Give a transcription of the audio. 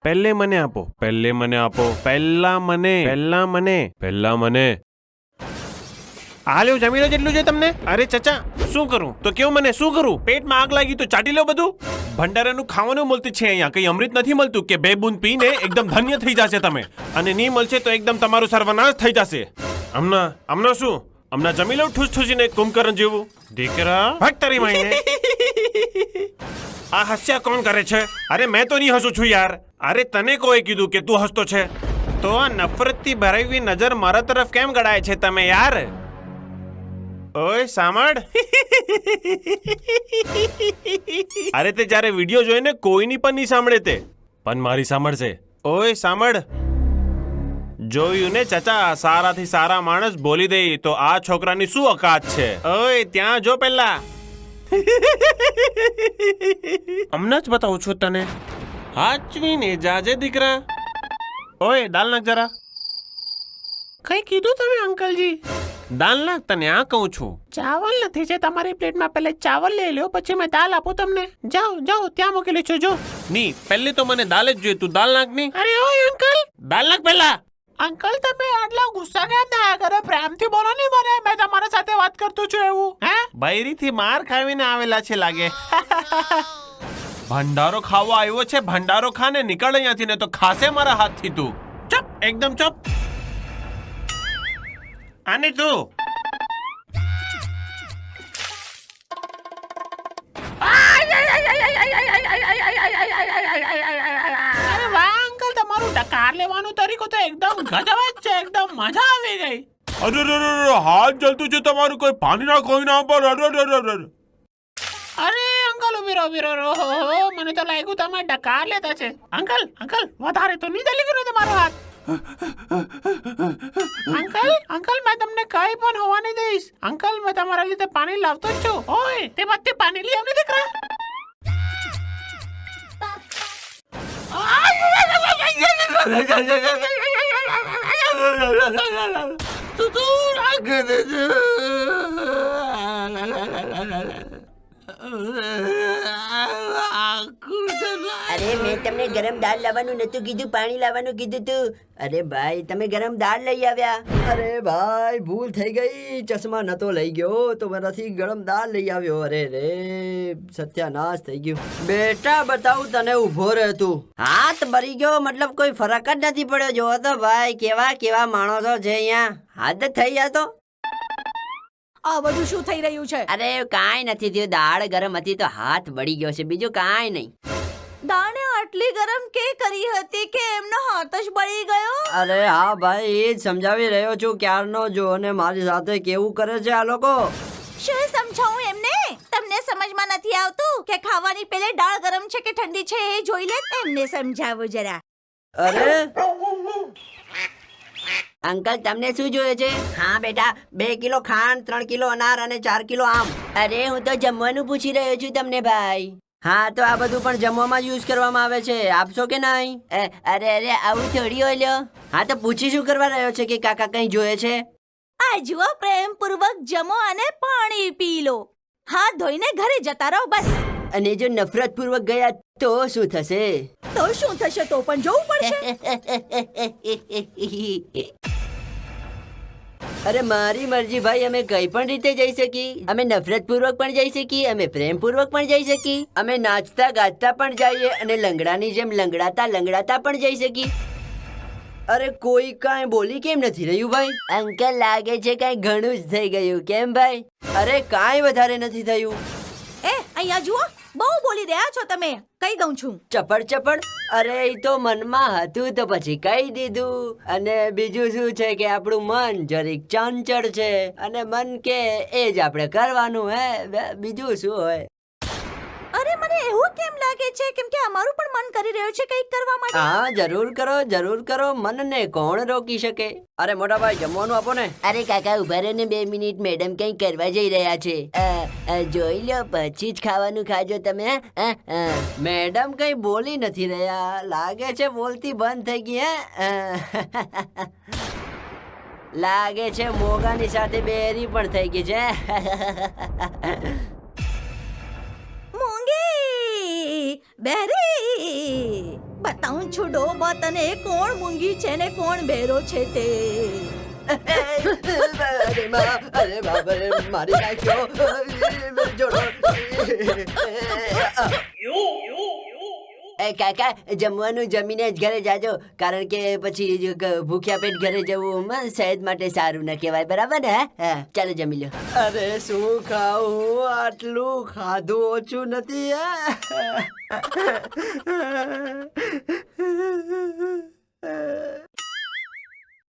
પહેલે મને આપો, પહેલે મને આપો, પહેલા મને. આ લ્યો, જમી લો જેટલું છે તમને. અરે ચચા, શું કરું તો કેવું, મને શું કરું? પેટમાં આગ લાગી તો ચાટી લો બધું. ભંડારાનું ખાવાનું મળતું છે અહીંયા, કઈ અમૃત નથી મળતું કે 2 બૂંદ પીને એકદમ ધન્ય થઈ જશે તમે, અને નહીં મળશે તો એકદમ તમારું સર્વનાશ થઈ જશે. હમણાં શું, હમણાં જમી લો ઠૂસ ઠૂસીને કુંભકર્ણ જેવું. દીકરા ભાગ તારી માઈને. આ હાસ્યા કોણ કરે છે? અરે મેં તો નહીં હસું છું યાર. અરે તને કોઈ કીધું કે તું હસતો છે? તો આ નફરતથી ભરાવી નજર મારા તરફ કેમ ગળાય છે તમે યાર? ઓય સાંભળ. અરે તે જ્યારે વિડીયો જોઈને કોઈની પણ નહીં સાંભળે તે, પણ મારી સાંભળશે. ઓય સાંભળ, જોયું ને ચચા, સારાથી સારા માણસ બોલી દે તો આ છોકરાની શું ઓકાત છે? ઓય ત્યાં જો પહેલા. હમણાં જ બતાવું છું તને. હાચવીને જાજે દીકરા. ઓય દાલ નાખ જરા. કઈ કીધું તમે અંકલજી? દાલ નાખ, તને આ કહું છું. ચાવલ નથી છે તમારી પ્લેટમાં, પહેલે ચાવલ લઈ લો પછી મેં દાલ આપું તમને. જાઓ જાઓ, ત્યાં મૂકેલી છે જો. ની પહેલે તો મને દાલ જ જોઈએ, તું દાલ નાખ ની. અરે ઓય અંકલ, દાલ નાખ પહેલા. અંકલ તમે આટલા ગુસ્સા કેમ થયા કરો? પ્રેમથી બોલો ને મને, મેં તમારા સાથે વાત કરતો છું એવું. હે બૈરીથી માર ખાવીને આવેલા છે લાગે. ભંડારો ખાવા આવ્યો છે, ભંડારો ખાને નીકળ અહીંયાથી, ને તો ખાશે મારા હાથથી તું. ચપ, એકદમ ચપ. આને તું અરે વાહ અંકલ, તમારું ડકાર લેવાનો તરીકો તો એકદમ ગજબ જ છે, એકદમ મજા આવી ગઈ. અરે હાથ જલતું છે તમારું, કોઈ પાણી ના કોઈ ના પર. અરે અંકલ ઉભી રહો. મને તો લાગ્યું તમે ડકાર લેતા છે. અંકલ વધારે તો નહીં જલી ગયો તમારો હાથ. અંકલ મેં તમને કઈ પણ હોવા નહીં દઈશ. અંકલ મેં તમારા લીધે પાણી લાવતો જ છું. ઓય તે બધે પાણી લઈ આવને દીકરા. અરે મેં તમને ગરમ દાળ લાવવાનું નતું કીધું, પાણી લાવવાનું કીધું તું. અરે ભાઈ તમે ગરમ દાળ લઈ આવ્યા. અરે ભાઈ ભૂલ થઈ ગઈ, ચશ્મા નતો લઈ ગયો તો મારાથી ગરમ દાળ લઈ આવ્યો. અરે રે સત્યાનાશ થઈ ગયું. બેટા બતાવું તને, ઊભો રહે તું. હાથ બળી ગયો મતલબ કોઈ ફરક જ નથી પડ્યો. જોવો તો ભાઈ કેવા માણસો છે અહીંયા. હાથ થઈ ગયા તો. આ બધું શું થઈ રહ્યું છે? અરે કાંઈ નથી થયું, દાળ ગરમ હતી તો હાથ બળી ગયો છે, બીજું કાંઈ નહીં. દાળને આટલી ગરમ કે કરી હતી કે એમનો હાથ જ બળી ગયો? અરે હા ભાઈ, એ જ સમજાવી રહ્યો છું ક્યારનો. જો અને મારી સાથે કેવું કરે છે આ લોકો. શું સમજાવું એમને? તમને સમજમાં નથી આવતું કે ખાવાની પહેલે દાળ ગરમ છે કે ઠંડી છે એ જોઈ લે. એમને સમજાવો જરા. અરે અંકલ તમને શું જોઈએ છે? હા બેટા, 2 કિલો ખાંડ, 3 કિલો અનાર અને 4 કિલો આમ. અરે હું તો જમવાનું પૂછી રહ્યો છું તમને ભાઈ. હા તો આ બધું પણ જમવામાં યુઝ કરવામાં આવે છે, આપશો કે નહીં? અરે આવું થોડી હોય લ્યો. હા તો પૂછી શું કરવા રહ્યો છે કે કાકા કઈ જોઈએ છે? આ જુઓ, પ્રેમપૂર્વક જમો અને પાણી પી લો. હાથ ધોઈને ઘરે જતા રહો બસ. અને જો નફરત પૂર્વક ગયા તો શું થશે? તો શું થશે તો પણ જોવું પડશે. અરે મારી મરજી ભાઈ, અમે કઈ પણ રીતે જઈ શકી. અમે નફરત પૂર્વક પણ જઈ શકી, અમે પ્રેમ પૂર્વક પણ જઈ શકી, અમે નાચતા ગાતા પણ જઈએ અને લંગડાની જેમ લંગડાતા પણ જઈ શકી. અરે કોઈ કાંઈ બોલી કેમ નથી રહ્યું ભાઈ? અંકલ લાગે છે કઈ ઘણું જ થઈ ગયું, કેમ ભાઈ? અરે કાંઈ વધારે નથી થયું. અહીંયા જુઓ, બહુ બોલી રહ્યા છો તમે. કઈ દઉં છું. ચપડ. અરે એ તો મનમાં હતું તો પછી કહી દીધું. અને બીજું શું છે કે આપણું મન જરીક ચંચળ છે, અને મન કે એ જ આપણે કરવાનું. બીજું શું હોય? અરે મને એવું કેમ લાગે છે કેમ કે અમારું પણ મન કરી રહ્યું છે કંઈક કરવા માટે. હા જરૂર કરો, મનને કોણ રોકી શકે? અરે મોટા ભાઈ જમવાનું આપો ને. અરે કાકા ઉભા રહો ને 2 મિનિટ, મેડમ કંઈક કરવા જઈ રહ્યા છે. જોઈ લો પછી જ ખાવાનું ખાજો તમે. મેડમ કઈ બોલી નથી રહ્યા, લાગે છે બોલતી બંધ થઈ ગઈ. લાગે છે મોગાની સાથે બેરી પણ થઈ ગઈ છે. મૂંગી બેરી બતાવું છું ડોબા તને કોણ મૂંગી છે ને કોણ બેરો છે તે અરે બાપ રે, મારી નાખ્યો જોડો. એ કાકા, જમવાનું જમીને જ ઘરે જાજો, કારણ કે પછી ભૂખ્યા પેટ ઘરે જવું સેહત માટે સારું ન કહેવાય, બરાબર ને? હા, ચાલો જમી લો. અરે શું ખાવું, આટલું ખાધું ઓછું નથી.